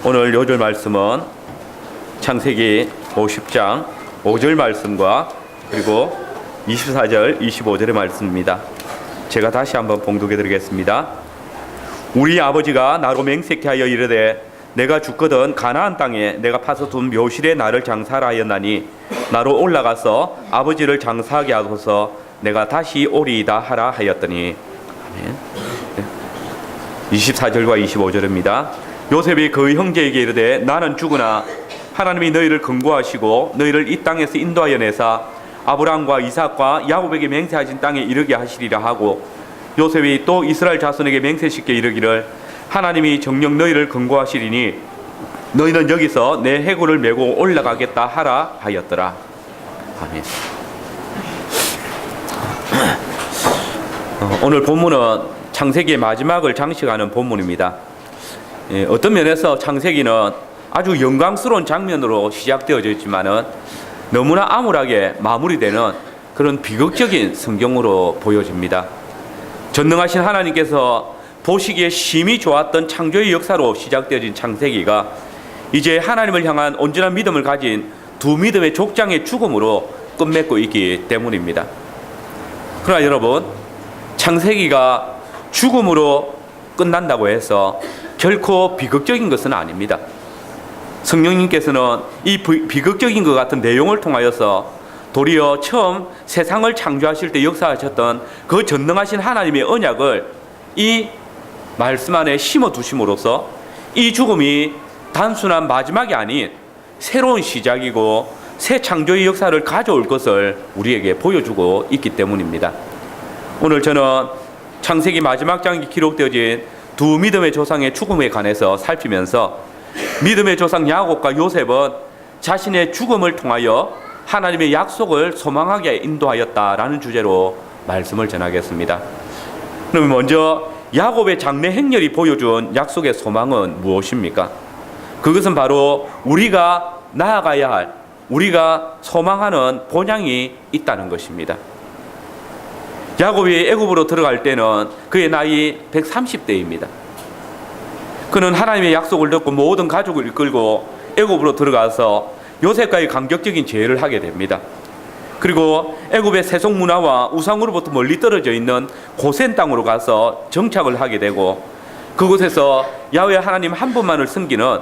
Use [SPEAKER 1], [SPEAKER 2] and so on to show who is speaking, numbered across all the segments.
[SPEAKER 1] 오늘 요절 말씀은 창세기 50장 5절 말씀과 그리고 24절, 25절의 말씀입니다. 제가 다시 한번 봉독해 드리겠습니다. 우리 아버지가 나로 맹세케 하여 이르되 내가 죽거든 가나안 땅에 내가 파서 둔 묘실에 나를 장사하라 하였나니 나로 올라가서 아버지를 장사하게 하소서 내가 다시 오리이다 하라 하였더니. 아멘. 24절과 25절입니다. 요셉이 그 형제에게 이르되 나는 죽으나 하나님이 너희를 근고하시고 너희를 이 땅에서 인도하여 내사 아브라함과 이삭과 야곱에게 맹세하신 땅에 이르게 하시리라 하고, 요셉이 또 이스라엘 자손에게 맹세시켜 이르기를 하나님이 정녕 너희를 근고하시리니 너희는 여기서 내 해골을 메고 올라가겠다 하라 하였더라. 아멘. 오늘 본문은 창세기의 마지막을 장식하는 본문입니다. 어떤 면에서 창세기는 아주 영광스러운 장면으로 시작되어져 있지만은 너무나 암울하게 마무리되는 그런 비극적인 성경으로 보여집니다. 전능하신 하나님께서 보시기에 심히 좋았던 창조의 역사로 시작되어진 창세기가 이제 하나님을 향한 온전한 믿음을 가진 두 믿음의 족장의 죽음으로 끝맺고 있기 때문입니다. 그러나 여러분, 창세기가 죽음으로 끝난다고 해서 결코 비극적인 것은 아닙니다. 성령님께서는 이 비극적인 것 같은 내용을 통하여서 도리어 처음 세상을 창조하실 때 역사하셨던 그 전능하신 하나님의 언약을 이 말씀 안에 심어두심으로써 이 죽음이 단순한 마지막이 아닌 새로운 시작이고 새 창조의 역사를 가져올 것을 우리에게 보여주고 있기 때문입니다. 오늘 저는 창세기 마지막 장이 기록되어진 두 믿음의 조상의 죽음에 관해서 살피면서 믿음의 조상 야곱과 요셉은 자신의 죽음을 통하여 하나님의 약속을 소망하게 인도하였다라는 주제로 말씀을 전하겠습니다. 그럼 먼저 야곱의 장래 행렬이 보여준 약속의 소망은 무엇입니까? 그것은 바로 우리가 나아가야 할, 우리가 소망하는 본향이 있다는 것입니다. 야곱이 애굽으로 들어갈 때는 그의 나이 130대입니다. 그는 하나님의 약속을 듣고 모든 가족을 이끌고 애굽으로 들어가서 요셉과의 감격적인 제의를 하게 됩니다. 그리고 애굽의 세속 문화와 우상으로부터 멀리 떨어져 있는 고센 땅으로 가서 정착을 하게 되고, 그곳에서 야훼 하나님 한 분만을 섬기는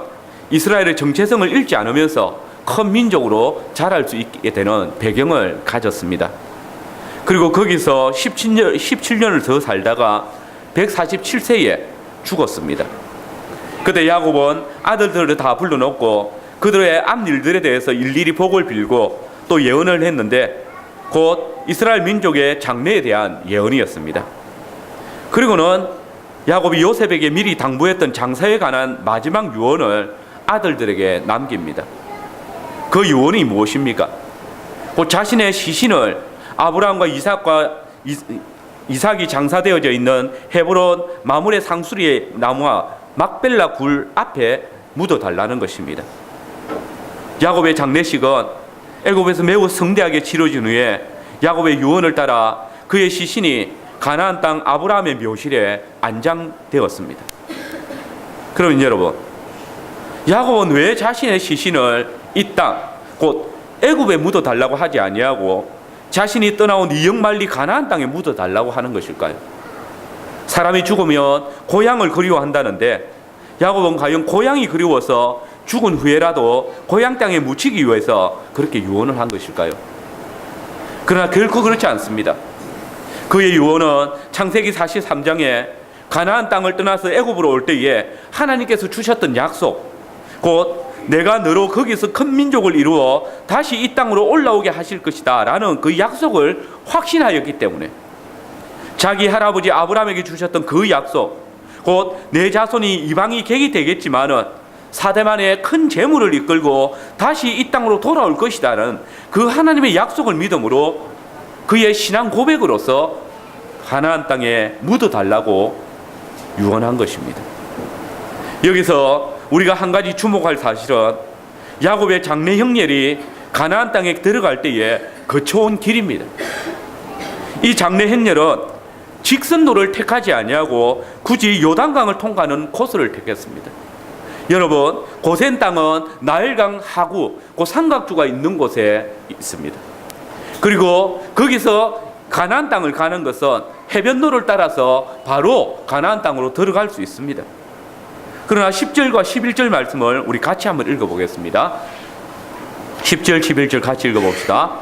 [SPEAKER 1] 이스라엘의 정체성을 잃지 않으면서 큰 민족으로 자랄 수 있게 되는 배경을 가졌습니다. 그리고 거기서 17년을 더 살다가 147세에 죽었습니다. 그때 야곱은 아들들을 다 불러놓고 그들의 앞일들에 대해서 일일이 복을 빌고 또 예언을 했는데, 곧 이스라엘 민족의 장래에 대한 예언이었습니다. 그리고는 야곱이 요셉에게 미리 당부했던 장사에 관한 마지막 유언을 아들들에게 남깁니다. 그 유언이 무엇입니까? 곧 자신의 시신을 아브라함과 이삭이 장사되어져 있는 헤브론 마므레 상수리의 나무와 막벨라 굴 앞에 묻어달라는 것입니다. 야곱의 장례식은 애굽에서 매우 성대하게 치러진 후에 야곱의 유언을 따라 그의 시신이 가나안 땅 아브라함의 묘실에 안장되었습니다. 그러면 여러분, 야곱은 왜 자신의 시신을 이 땅, 곧 애굽에 묻어달라고 하지 아니하고 자신이 떠나온 이역만리 가나안 땅에 묻어달라고 하는 것일까요? 사람이 죽으면 고향을 그리워한다는데 야곱은 과연 고향이 그리워서 죽은 후에라도 고향 땅에 묻히기 위해서 그렇게 유언을 한 것일까요? 그러나 결코 그렇지 않습니다. 그의 유언은 창세기 43장에 가나안 땅을 떠나서 애굽으로 올 때에 하나님께서 주셨던 약속, 곧 내가 너로 거기서 큰 민족을 이루어 다시 이 땅으로 올라오게 하실 것이다 라는 그 약속을 확신하였기 때문에, 자기 할아버지 아브라함에게 주셨던 그 약속, 곧 내 자손이 이방이 객이 되겠지만은 4대 만에 큰 재물을 이끌고 다시 이 땅으로 돌아올 것이라는 그 하나님의 약속을 믿음으로 그의 신앙 고백으로서 가나안 땅에 묻어달라고 유언한 것입니다. 여기서 우리가 한 가지 주목할 사실은 야곱의 장래 행렬이 가나안 땅에 들어갈 때에 거쳐온 길입니다. 이 장래 행렬은 직선도를 택하지 아니하고 굳이 요단강을 통과하는 코스를 택했습니다. 여러분, 고센 땅은 나일강 하구, 그 삼각주가 있는 곳에 있습니다. 그리고 거기서 가나안 땅을 가는 것은 해변로를 따라서 바로 가나안 땅으로 들어갈 수 있습니다. 그러나 10절과 11절 말씀을 우리 같이 한번 읽어보겠습니다. 10절, 11절 같이 읽어봅시다.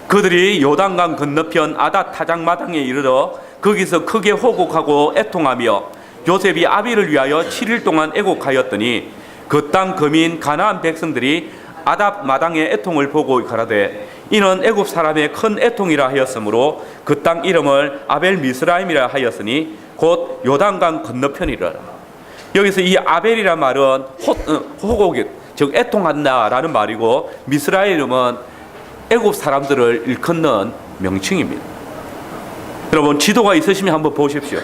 [SPEAKER 1] 그들이 요단강 건너편 아닷 타작마당에 이르러 거기서 크게 호곡하고 애통하며 요셉이 아비를 위하여 7일 동안 애곡하였더니 그 땅 거민 가나안 백성들이 아닷 마당의 애통을 보고 가라되 이는 애굽 사람의 큰 애통이라 하였으므로 그 땅 이름을 아벨 미스라임이라 하였으니 곧 요단강 건너편이라. 여기서 이 아벨이란 말은 호곡이 즉 애통한다라는 말이고, 미스라임은 애굽 사람들을 일컫는 명칭입니다. 여러분, 지도가 있으시면 한번 보십시오.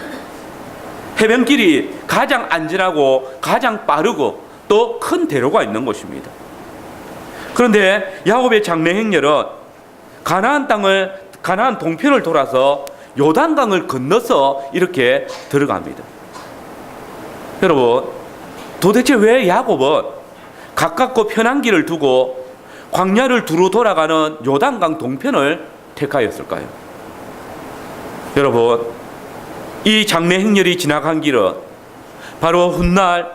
[SPEAKER 1] 해변길이 가장 안전하고 가장 빠르고 또 큰 대로가 있는 곳입니다. 그런데 야곱의 장래 행렬은 가나안 동편을 돌아서 요단강을 건너서 이렇게 들어갑니다. 여러분, 도대체 왜 야곱은 가깝고 편한 길을 두고 광야를 두루 돌아가는 요단강 동편을 택하였을까요? 여러분, 이 장래 행렬이 지나간 길은 바로 훗날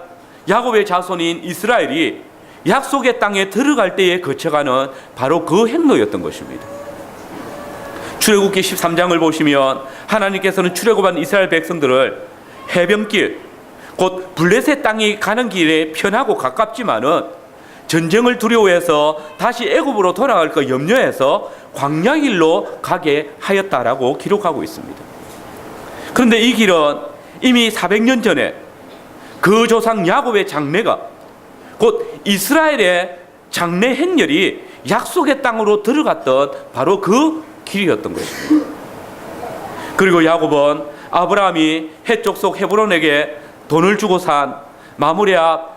[SPEAKER 1] 야곱의 자손인 이스라엘이 약속의 땅에 들어갈 때에 거쳐가는 바로 그 행로였던 것입니다. 출애굽기 13장을 보시면 하나님께서는 출애굽한 이스라엘 백성들을 해변길, 곧 블레셋 땅이 가는 길에 편하고 가깝지만은 전쟁을 두려워해서 다시 애굽으로 돌아갈 것 염려해서 광야길로 가게 하였다라고 기록하고 있습니다. 그런데 이 길은 이미 400년 전에 그 조상 야곱의 장래가, 곧 이스라엘의 장래 행렬이 약속의 땅으로 들어갔던 바로 그 길이었던 것입니다. 그리고 야곱은 아브라함이 해쪽 속 헤브론에게 돈을 주고 산 마므레 앞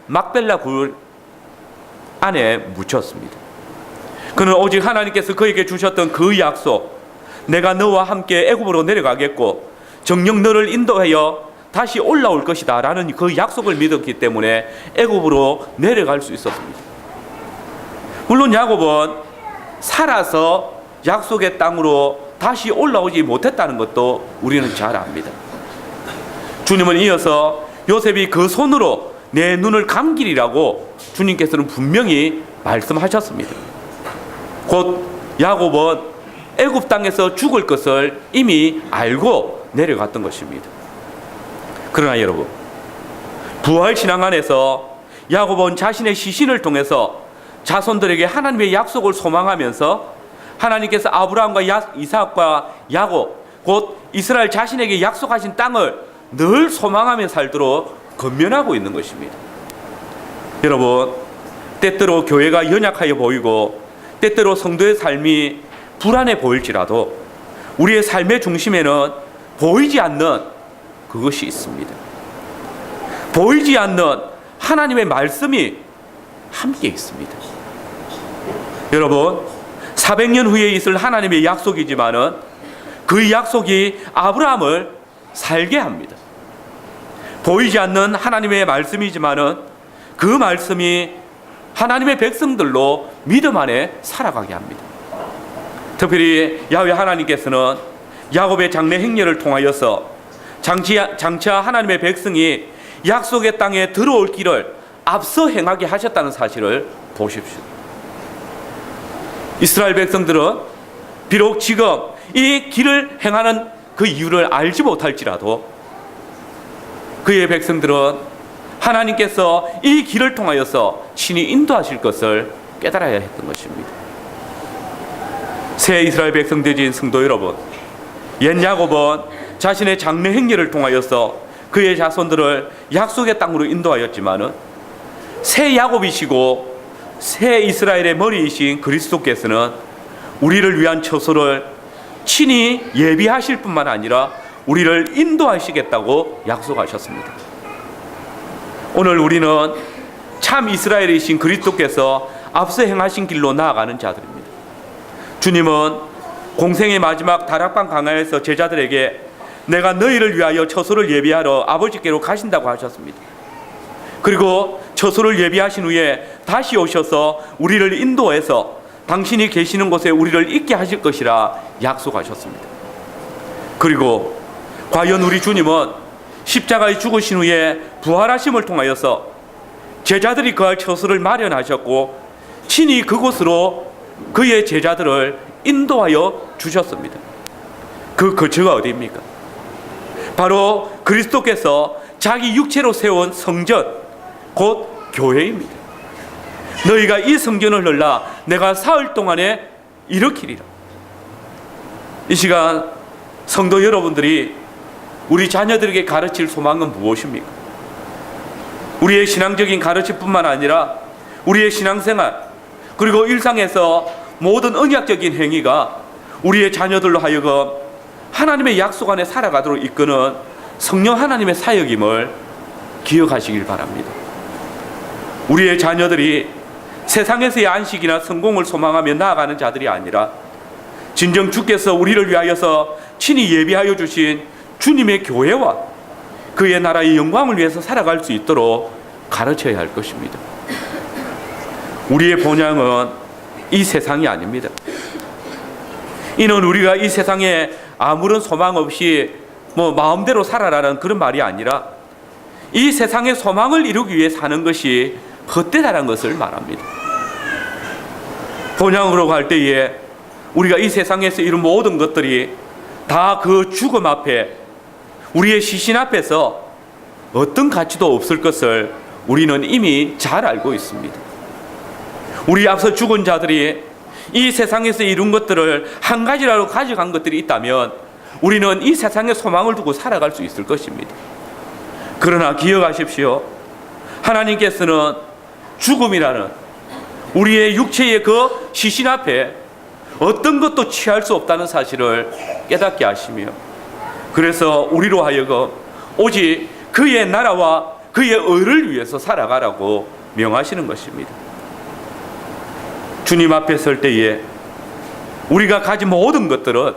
[SPEAKER 1] 막벨라 굴 안에 묻혔습니다. 그는 오직 하나님께서 그에게 주셨던 그 약속, 내가 너와 함께 애굽으로 내려가겠고 정녕 너를 인도하여 다시 올라올 것이다 라는 그 약속을 믿었기 때문에 애굽으로 내려갈 수 있었습니다. 물론 야곱은 살아서 약속의 땅으로 다시 올라오지 못했다는 것도 우리는 잘 압니다. 주님은 이어서 요셉이 그 손으로 내 눈을 감기리라고 주님께서는 분명히 말씀하셨습니다. 곧 야곱은 애굽 땅에서 죽을 것을 이미 알고 내려갔던 것입니다. 그러나 여러분, 부활신앙 안에서 야곱은 자신의 시신을 통해서 자손들에게 하나님의 약속을 소망하면서 하나님께서 아브라함과 이삭과 야곱, 곧 이스라엘 자신에게 약속하신 땅을 늘 소망하며 살도록 건면하고 있는 것입니다. 여러분, 때때로 교회가 연약하여 보이고 때때로 성도의 삶이 불안해 보일지라도 우리의 삶의 중심에는 보이지 않는 그것이 있습니다. 보이지 않는 하나님의 말씀이 함께 있습니다. 여러분, 400년 후에 있을 하나님의 약속이지만은 그 약속이 아브라함을 살게 합니다. 보이지 않는 하나님의 말씀이지만은 그 말씀이 하나님의 백성들로 믿음 안에 살아가게 합니다. 특별히 야훼 하나님께서는 야곱의 장래 행렬을 통하여서 장차 하나님의 백성이 약속의 땅에 들어올 길을 앞서 행하게 하셨다는 사실을 보십시오. 이스라엘 백성들은 비록 지금 이 길을 행하는 그 이유를 알지 못할지라도 그의 백성들은 하나님께서 이 길을 통하여서 친히 인도하실 것을 깨달아야 했던 것입니다. 새 이스라엘 백성 되진 성도 여러분, 옛 야곱은 자신의 장래 행렬을 통하여서 그의 자손들을 약속의 땅으로 인도하였지만은 새 야곱이시고 새 이스라엘의 머리이신 그리스도께서는 우리를 위한 처소를 친히 예비하실 뿐만 아니라 우리를 인도하시겠다고 약속하셨습니다. 오늘 우리는 참 이스라엘이신 그리스도께서 앞서 행하신 길로 나아가는 자들입니다. 주님은 공생의 마지막 다락방 강화에서 제자들에게 내가 너희를 위하여 처소를 예비하러 아버지께로 가신다고 하셨습니다. 그리고 처소를 예비하신 후에 다시 오셔서 우리를 인도해서 당신이 계시는 곳에 우리를 있게 하실 것이라 약속하셨습니다. 그리고 과연 우리 주님은 십자가에 죽으신 후에 부활하심을 통하여서 제자들이 거할 처소를 마련하셨고 친히 그곳으로 그의 제자들을 인도하여 주셨습니다. 그 거처가 어디입니까? 바로 그리스도께서 자기 육체로 세운 성전, 곧 교회입니다. 너희가 이 성전을 흘라 내가 사흘 동안에 일으키리라. 이 시간 성도 여러분들이 우리 자녀들에게 가르칠 소망은 무엇입니까? 우리의 신앙적인 가르침뿐만 아니라 우리의 신앙생활 그리고 일상에서 모든 언약적인 행위가 우리의 자녀들로 하여금 하나님의 약속 안에 살아가도록 이끄는 성령 하나님의 사역임을 기억하시길 바랍니다. 우리의 자녀들이 세상에서의 안식이나 성공을 소망하며 나아가는 자들이 아니라 진정 주께서 우리를 위하여서 친히 예비하여 주신 주님의 교회와 그의 나라의 영광을 위해서 살아갈 수 있도록 가르쳐야 할 것입니다. 우리의 본향은 이 세상이 아닙니다. 이는 우리가 이 세상에 아무런 소망 없이 마음대로 살아라는 그런 말이 아니라 이 세상의 소망을 이루기 위해 사는 것이 헛되다는 것을 말합니다. 본향으로 갈 때에 우리가 이 세상에서 이룬 모든 것들이 다 그 죽음 앞에 우리의 시신 앞에서 어떤 가치도 없을 것을 우리는 이미 잘 알고 있습니다. 우리 앞서 죽은 자들이 이 세상에서 이룬 것들을 한 가지라도 가져간 것들이 있다면 우리는 이 세상에 소망을 두고 살아갈 수 있을 것입니다. 그러나 기억하십시오. 하나님께서는 죽음이라는 우리의 육체의 그 시신 앞에 어떤 것도 취할 수 없다는 사실을 깨닫게 하시며 그래서 우리로 하여금 오직 그의 나라와 그의 의를 위해서 살아가라고 명하시는 것입니다. 주님 앞에 설 때에 우리가 가진 모든 것들은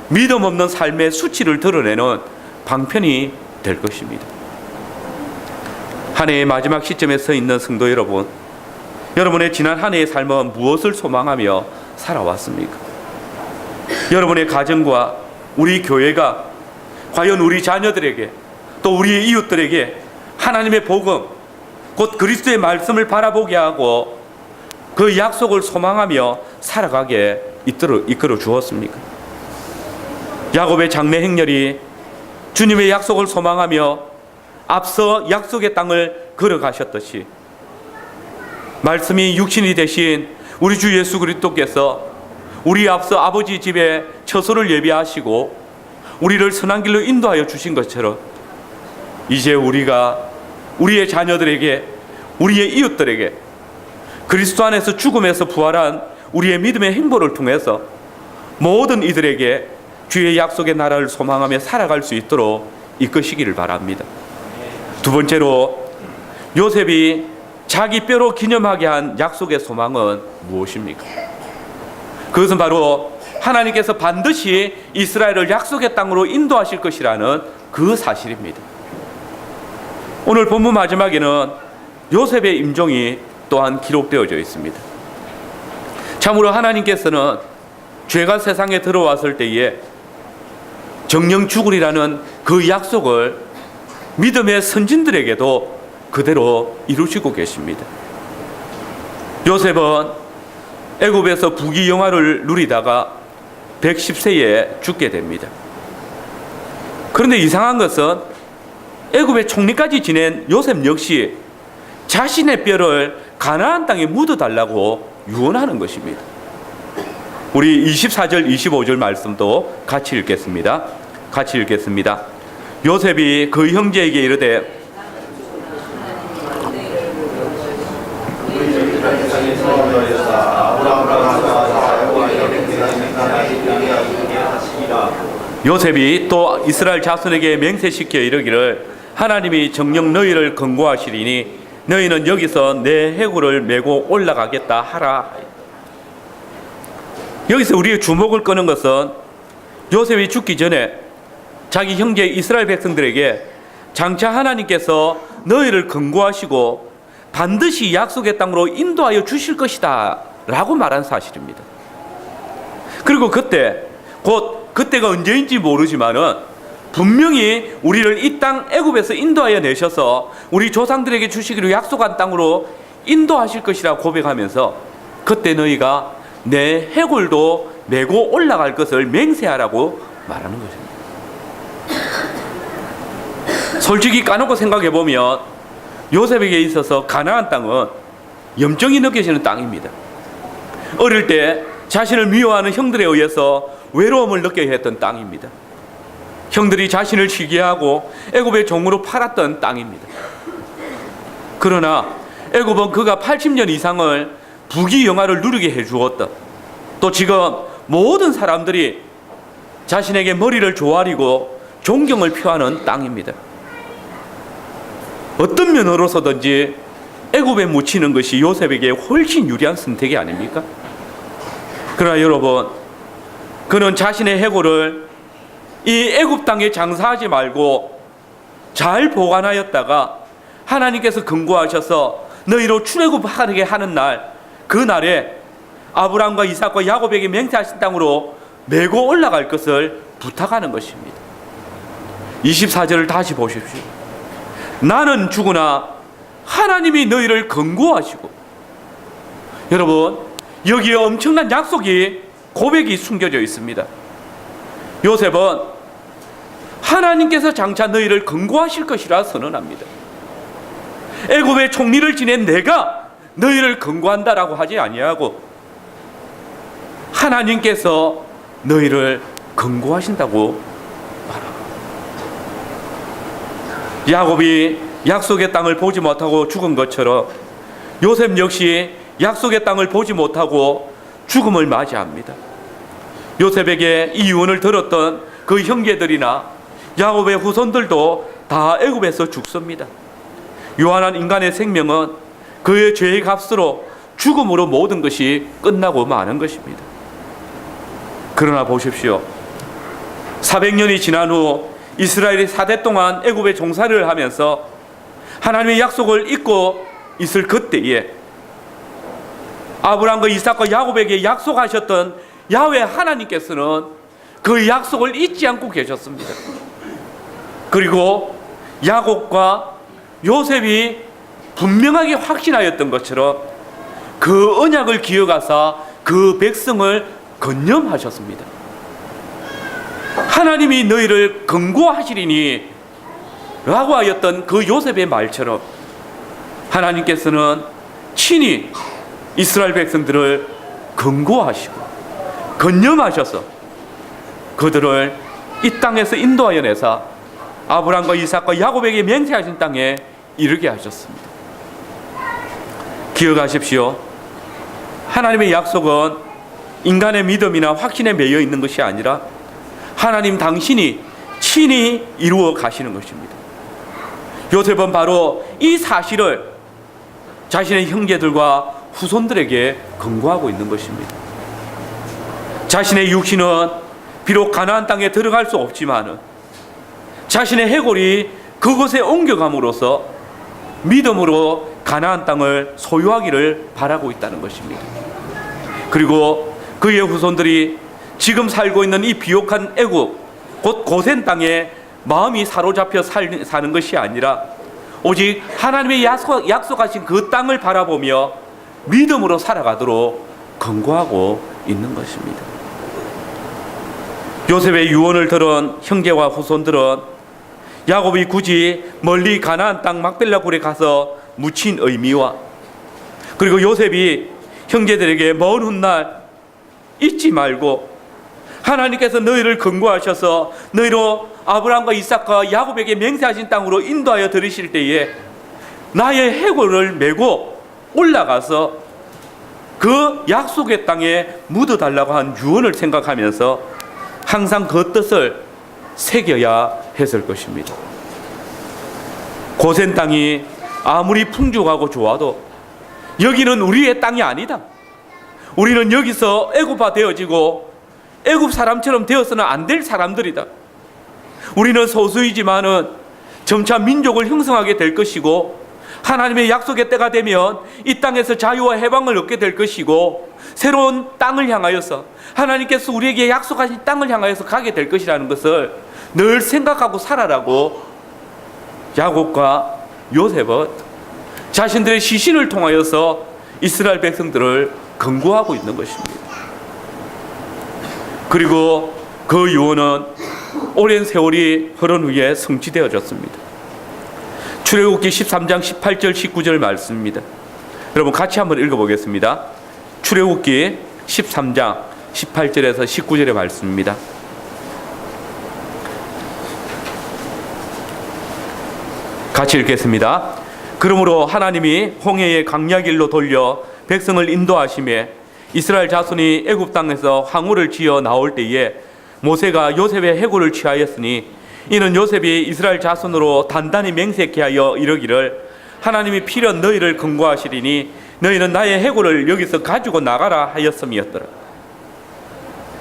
[SPEAKER 1] 믿음 없는 삶의 수치를 드러내는 방편이 될 것입니다. 한 해의 마지막 시점에 서 있는 성도 여러분, 여러분의 지난 한 해의 삶은 무엇을 소망하며 살아왔습니까? 여러분의 가정과 우리 교회가 과연 우리 자녀들에게 또 우리의 이웃들에게 하나님의 복음, 곧 그리스도의 말씀을 바라보게 하고 그 약속을 소망하며 살아가게 이끌어 주었습니까? 야곱의 장래 행렬이 주님의 약속을 소망하며 앞서 약속의 땅을 걸어가셨듯이 말씀이 육신이 되신 우리 주 예수 그리스도께서 우리 앞서 아버지 집에 처소를 예비하시고 우리를 선한 길로 인도하여 주신 것처럼 이제 우리가 우리의 자녀들에게 우리의 이웃들에게 그리스도 안에서 죽음에서 부활한 우리의 믿음의 행보를 통해서 모든 이들에게 주의 약속의 나라를 소망하며 살아갈 수 있도록 이끄시기를 바랍니다. 두 번째로 요셉이 자기 뼈로 기념하게 한 약속의 소망은 무엇입니까? 그것은 바로 하나님께서 반드시 이스라엘을 약속의 땅으로 인도하실 것이라는 그 사실입니다. 오늘 본문 마지막에는 요셉의 임종이 또한 기록되어져 있습니다. 참으로 하나님께서는 죄가 세상에 들어왔을 때에 정령 죽으리라는 그 약속을 믿음의 선진들에게도 그대로 이루시고 계십니다. 요셉은 애굽에서 부귀영화를 누리다가 110세에 죽게 됩니다. 그런데 이상한 것은 애굽의 총리까지 지낸 요셉 역시 자신의 뼈를 가나안 땅에 묻어달라고 유언하는 것입니다. 우리 24절 25절 말씀도 같이 읽겠습니다. 요셉이 그 형제에게 이르되 요셉이 또 이스라엘 자손에게 맹세시켜 이르기를 하나님이 정녕 너희를 권고하시리니 너희는 여기서 내 해구를 메고 올라가겠다 하라. 여기서 우리의 주목을 끄는 것은 요셉이 죽기 전에 자기 형제 이스라엘 백성들에게 장차 하나님께서 너희를 권고하시고 반드시 약속의 땅으로 인도하여 주실 것이다 라고 말한 사실입니다. 그리고 그때가 언제인지 모르지만은 분명히 우리를 이 땅 애굽에서 인도하여 내셔서 우리 조상들에게 주시기로 약속한 땅으로 인도하실 것이라 고백하면서 그때 너희가 내 해골도 메고 올라갈 것을 맹세하라고 말하는 것입니다. 솔직히 까놓고 생각해 보면 요셉에게 있어서 가나안 땅은 염증이 느껴지는 땅입니다. 어릴 때 자신을 미워하는 형들에 의해서 외로움을 느껴야 했던 땅입니다. 형들이 자신을 시기하고 애굽의 종으로 팔았던 땅입니다. 그러나 애굽은 그가 80년 이상을 부귀영화를 누리게 해주었다. 또 지금 모든 사람들이 자신에게 머리를 조아리고 존경을 표하는 땅입니다. 어떤 면으로서든지 애굽에 묻히는 것이 요셉에게 훨씬 유리한 선택이 아닙니까? 그러나 여러분, 그는 자신의 해골을 이 애굽 땅에 장사하지 말고 잘 보관하였다가 하나님께서 경고하셔서 너희로 출애굽하게 하는 날, 그 날에 아브라함과 이삭과 야곱에게 맹세하신 땅으로 메고 올라갈 것을 부탁하는 것입니다. 24절을 다시 보십시오. 나는 죽으나 하나님이 너희를 경고하시고. 여러분, 여기에 엄청난 약속이, 고백이 숨겨져 있습니다. 요셉은 하나님께서 장차 너희를 경고하실 것이라 선언합니다. 애굽의 총리를 지낸 내가 너희를 경고한다라고 하지 아니하고 하나님께서 너희를 경고하신다고 말합니다. 야곱이 약속의 땅을 보지 못하고 죽은 것처럼 요셉 역시 약속의 땅을 보지 못하고 죽음을 맞이합니다. 요셉에게 이 유언을 들었던 그 형제들이나 야곱의 후손들도 다 애굽에서 죽습니다. 유한한 인간의 생명은 그의 죄의 값으로 죽음으로 모든 것이 끝나고 마는 것입니다. 그러나 보십시오. 400년이 지난 후 이스라엘이 4대 동안 애굽에 종살이를 하면서 하나님의 약속을 잊고 있을 그때에 아브라함과 이삭과 야곱에게 약속하셨던 야훼 하나님께서는 그 약속을 잊지 않고 계셨습니다. 그리고 야곱과 요셉이 분명하게 확신하였던 것처럼 그 언약을 기억하사 그 백성을 건념하셨습니다. 하나님이 너희를 경고하시리니 라고 하였던 그 요셉의 말처럼 하나님께서는 친히 이스라엘 백성들을 경고하시고 건념하셔서 그들을 이 땅에서 인도하여 내사 아브라함과 이삭과 야곱에게 맹세하신 땅에 이르게 하셨습니다. 기억하십시오. 하나님의 약속은 인간의 믿음이나 확신에 매여 있는 것이 아니라 하나님 당신이 친히 이루어 가시는 것입니다. 요셉은 바로 이 사실을 자신의 형제들과 후손들에게 경고하고 있는 것입니다. 자신의 육신은 비록 가나안 땅에 들어갈 수 없지만 자신의 해골이 그곳에 옮겨감으로써 믿음으로 가나안 땅을 소유하기를 바라고 있다는 것입니다. 그리고 그의 후손들이 지금 살고 있는 이 비옥한 애굽, 곧 고센 땅에 마음이 사로잡혀 사는 것이 아니라 오직 하나님의 약속하신 그 땅을 바라보며 믿음으로 살아가도록 권고하고 있는 것입니다. 요셉의 유언을 들은 형제와 후손들은 야곱이 굳이 멀리 가나안 땅 막벨라 굴에 가서 묻힌 의미와 그리고 요셉이 형제들에게 먼 훗날 잊지 말고 하나님께서 너희를 경고하셔서 너희로 아브라함과 이삭과 야곱에게 맹세하신 땅으로 인도하여 들으실 때에 나의 해골을 메고 올라가서 그 약속의 땅에 묻어달라고 한 유언을 생각하면서 항상 그 뜻을 새겨야 했을 것입니다. 고센 땅이 아무리 풍족하고 좋아도 여기는 우리의 땅이 아니다. 우리는 여기서 애굽화 되어지고 애굽 사람처럼 되어서는 안 될 사람들이다. 우리는 소수이지만은 점차 민족을 형성하게 될 것이고 하나님의 약속의 때가 되면 이 땅에서 자유와 해방을 얻게 될 것이고 새로운 땅을 향하여서 하나님께서 우리에게 약속하신 땅을 향하여서 가게 될 것이라는 것을 늘 생각하고 살아라고 야곱과 요셉은 자신들의 시신을 통하여서 이스라엘 백성들을 권고하고 있는 것입니다. 그리고 그 유언은 오랜 세월이 흐른 후에 성취되어졌습니다. 출애굽기 13장 18절 19절 말씀입니다. 여러분 같이 한번 읽어보겠습니다. 출애굽기 13장 18절에서 19절의 말씀입니다. 같이 읽겠습니다. 그러므로 하나님이 홍해의 광야길로 돌려 백성을 인도하심에 이스라엘 자손이 애굽 땅에서 항우를 지어 나올 때에 모세가 요셉의 해골을 취하였으니 이는 요셉이 이스라엘 자손으로 단단히 맹세케 하여 이르기를 하나님이 필연 너희를 권고하시리니 너희는 나의 해골을 여기서 가지고 나가라 하였음이었더라.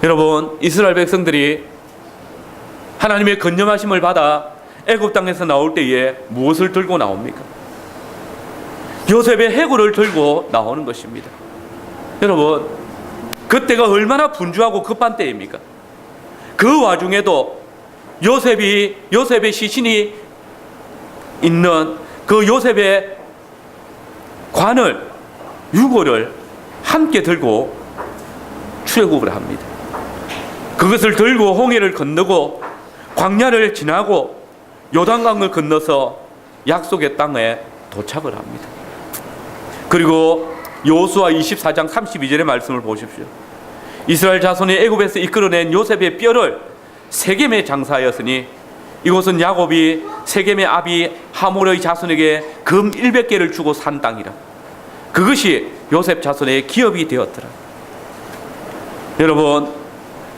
[SPEAKER 1] 여러분, 이스라엘 백성들이 하나님의 건념하심을 받아 애굽 땅에서 나올 때에 무엇을 들고 나옵니까? 요셉의 해골을 들고 나오는 것입니다. 여러분, 그때가 얼마나 분주하고 급한 때입니까? 그 와중에도 요셉의 시신이 있는 그 요셉의 관을, 유골을 함께 들고 출애굽을 합니다. 그것을 들고 홍해를 건너고 광야를 지나고 요단강을 건너서 약속의 땅에 도착을 합니다. 그리고 여호수아 24장 32절의 말씀을 보십시오. 이스라엘 자손이 애굽에서 이끌어낸 요셉의 뼈를 세겜에 장사하였으니 이곳은 야곱이 세겜의 아비 하몰의 자손에게 금 100개를 주고 산 땅이라. 그것이 요셉 자손의 기업이 되었더라. 여러분,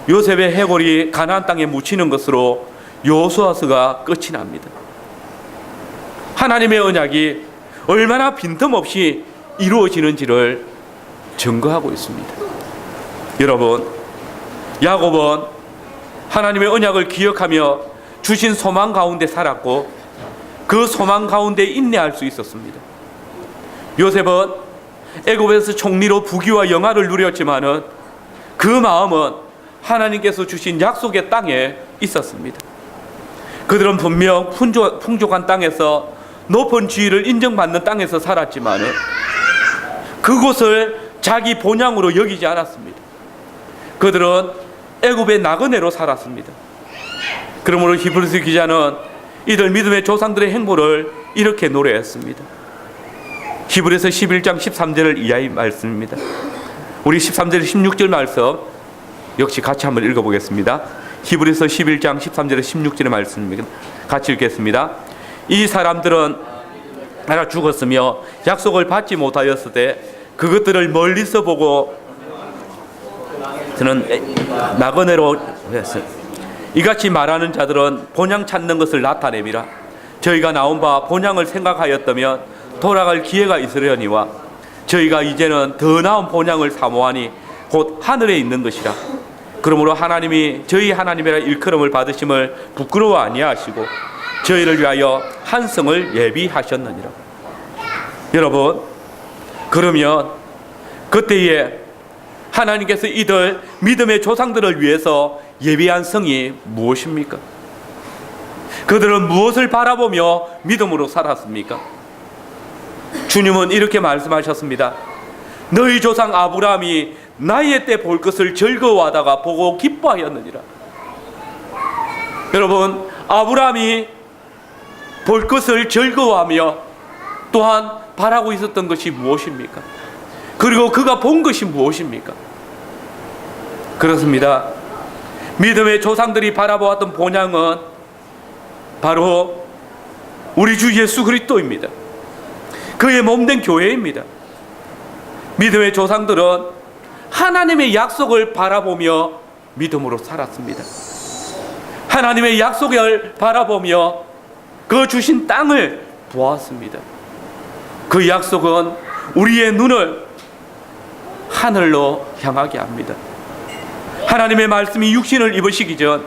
[SPEAKER 1] 요셉의 해골이 가나안 땅에 묻히는 것으로 여호수아서가 끝이 납니다. 하나님의 언약이 얼마나 빈틈없이 이루어지는지를 증거하고 있습니다. 여러분, 야곱은 하나님의 언약을 기억하며 주신 소망 가운데 살았고 그 소망 가운데 인내할 수 있었습니다. 요셉은 애굽에서 총리로 부귀와 영화를 누렸지만은 그 마음은 하나님께서 주신 약속의 땅에 있었습니다. 그들은 분명 풍족한 땅에서 높은 지위를 인정받는 땅에서 살았지만은 그곳을 자기 본향으로 여기지 않았습니다. 그들은 애굽의 나그네로 살았습니다. 그러므로 히브리서 기자는 이들 믿음의 조상들의 행보를 이렇게 노래했습니다. 히브리서 11장 13절을 이하의 말씀입니다. 우리 13절 16절 말씀 역시 같이 한번 읽어보겠습니다. 히브리서 11장 13절에 16절의 말씀입니다. 같이 읽겠습니다. 이 사람들은 나라 죽었으며 약속을 받지 못하였을 때 그것들을 멀리서 보고 저는 나그네로 했어요. 이같이 말하는 자들은 본향 찾는 것을 나타내미라. 저희가 나온 바 본향을 생각하였다면 돌아갈 기회가 있으려니와 저희가 이제는 더 나은 본향을 사모하니 곧 하늘에 있는 것이라. 그러므로 하나님이 저희 하나님이라 일컬음을 받으심을 부끄러워 아니하시고 저희를 위하여 한 성을 예비하셨느니라. 여러분, 그러면 그때에 하나님께서 이들 믿음의 조상들을 위해서 예비한 성이 무엇입니까? 그들은 무엇을 바라보며 믿음으로 살았습니까? 주님은 이렇게 말씀하셨습니다. 너희 조상 아브라함이 나이의 때 볼 것을 즐거워하다가 보고 기뻐하였느니라. 여러분, 아브라함이 볼 것을 즐거워하며 또한 바라고 있었던 것이 무엇입니까? 그리고 그가 본 것이 무엇입니까? 그렇습니다. 믿음의 조상들이 바라보았던 본향은 바로 우리 주 예수 그리스도입니다. 그의 몸된 교회입니다. 믿음의 조상들은 하나님의 약속을 바라보며 믿음으로 살았습니다. 하나님의 약속을 바라보며 그 주신 땅을 보았습니다. 그 약속은 우리의 눈을 하늘로 향하게 합니다. 하나님의 말씀이 육신을 입으시기 전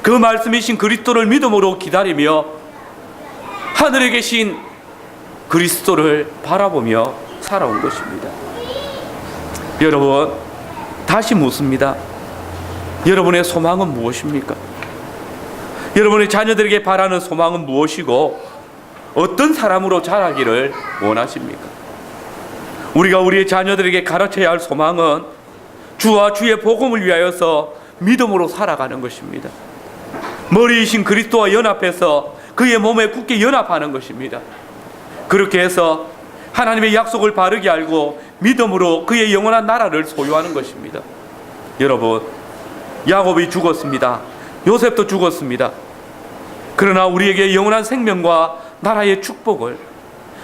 [SPEAKER 1] 그 말씀이신 그리스도를 믿음으로 기다리며 하늘에 계신 그리스도를 바라보며 살아온 것입니다. 여러분, 다시 묻습니다. 여러분의 소망은 무엇입니까? 여러분의 자녀들에게 바라는 소망은 무엇이고 어떤 사람으로 자라기를 원하십니까? 우리가 우리의 자녀들에게 가르쳐야 할 소망은 주와 주의 복음을 위하여서 믿음으로 살아가는 것입니다. 머리이신 그리스도와 연합해서 그의 몸에 굳게 연합하는 것입니다. 그렇게 해서 하나님의 약속을 바르게 알고 믿음으로 그의 영원한 나라를 소유하는 것입니다. 여러분, 야곱이 죽었습니다. 요셉도 죽었습니다. 그러나 우리에게 영원한 생명과 나라의 축복을,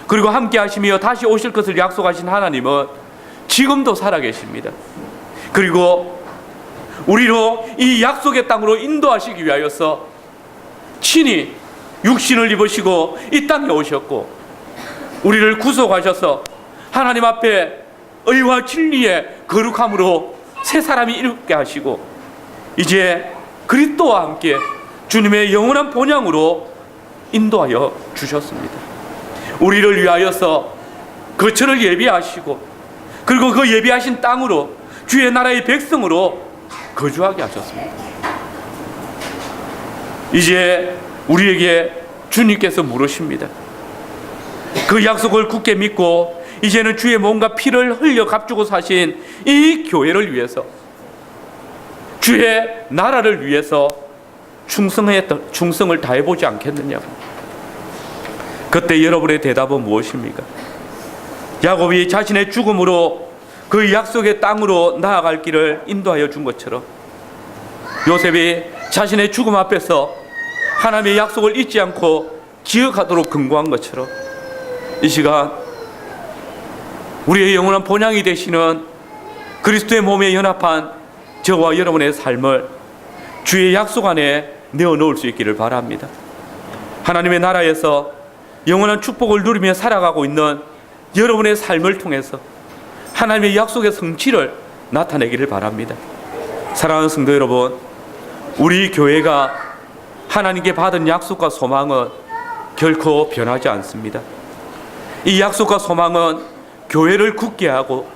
[SPEAKER 1] 그리고 함께 하시며 다시 오실 것을 약속하신 하나님은 지금도 살아계십니다. 그리고 우리로 이 약속의 땅으로 인도하시기 위하여서 친히 육신을 입으시고 이 땅에 오셨고 우리를 구속하셔서 하나님 앞에 의와 진리의 거룩함으로 새 사람이 이루게 하시고 이제 그리스도와 함께 주님의 영원한 본향으로 인도하여 주셨습니다. 우리를 위하여서 거처를 예비하시고 그리고 그 예비하신 땅으로 주의 나라의 백성으로 거주하게 하셨습니다. 이제 우리에게 주님께서 물으십니다. 그 약속을 굳게 믿고 이제는 주의 몸과 피를 흘려 값주고 사신 이 교회를 위해서, 주의 나라를 위해서 충성을 다해보지 않겠느냐고. 그때 여러분의 대답은 무엇입니까? 야곱이 자신의 죽음으로 그 약속의 땅으로 나아갈 길을 인도하여 준 것처럼 요셉이 자신의 죽음 앞에서 하나님의 약속을 잊지 않고 기억하도록 근고한 것처럼 이 시간 우리의 영원한 본향이 되시는 그리스도의 몸에 연합한 저와 여러분의 삶을 주의 약속 안에 내어놓을 수 있기를 바랍니다. 하나님의 나라에서 영원한 축복을 누리며 살아가고 있는 여러분의 삶을 통해서 하나님의 약속의 성취를 나타내기를 바랍니다. 사랑하는 성도 여러분, 우리 교회가 하나님께 받은 약속과 소망은 결코 변하지 않습니다. 이 약속과 소망은 교회를 굳게 하고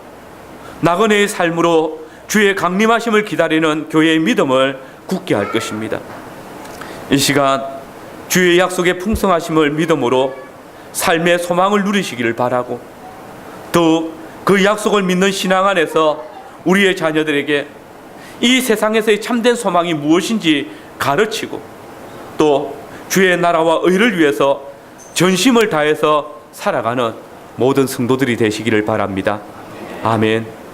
[SPEAKER 1] 나그네의 삶으로 주의 강림하심을 기다리는 교회의 믿음을 굳게 할 것입니다. 이 시간 주의 약속의 풍성하심을 믿음으로 삶의 소망을 누리시기를 바라고 더욱 그 약속을 믿는 신앙 안에서 우리의 자녀들에게 이 세상에서의 참된 소망이 무엇인지 가르치고 또 주의 나라와 의를 위해서 전심을 다해서 살아가는 모든 성도들이 되시기를 바랍니다. 아멘.